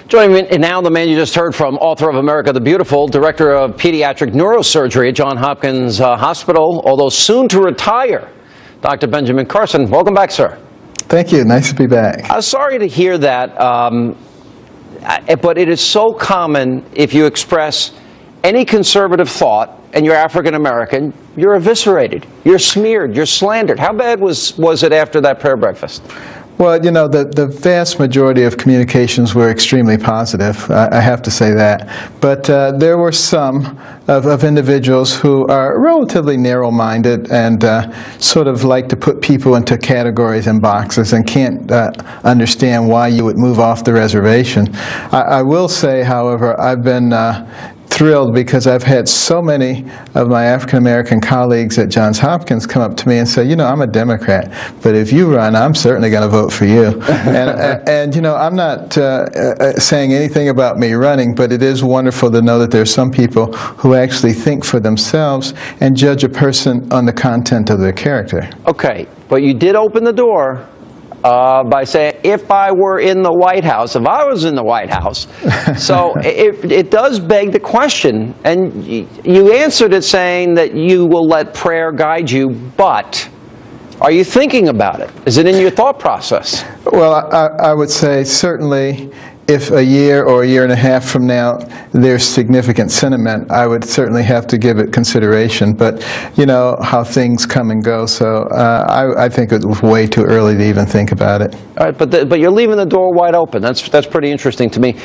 Joining me now, the man you just heard from, author of America the Beautiful, director of pediatric neurosurgery at Johns Hopkins Hospital, although soon to retire, Dr. Benjamin Carson. Welcome back, sir. Thank you. Nice to be back. I'm sorry to hear that, but it is so common if you express any conservative thought and you're African American, you're eviscerated, you're smeared, you're slandered. How bad was it after that prayer breakfast? Well, you know, the vast majority of communications were extremely positive, I have to say that. But there were some of individuals who are relatively narrow-minded and sort of like to put people into categories and boxes and can't understand why you would move off the reservation. I will say, however, I've been thrilled because I've had so many of my African-American colleagues at Johns Hopkins come up to me and say, you know, I'm a Democrat, but if you run, I'm certainly going to vote for you. and you know, I'm not saying anything about me running, but it is wonderful to know that there's some people who actually think for themselves and judge a person on the content of their character. Okay, but you did open the door by saying, if I were in the White House, if I was in the White House. So it does beg the question, and you answered it saying that you will let prayer guide you, but are you thinking about it? Is it in your thought process? Well, I would say certainly if a year or a year and a half from now there's significant sentiment, I would certainly have to give it consideration. But you know how things come and go, so I think it was way too early to even think about it. All right, but you're leaving the door wide open. That's pretty interesting to me.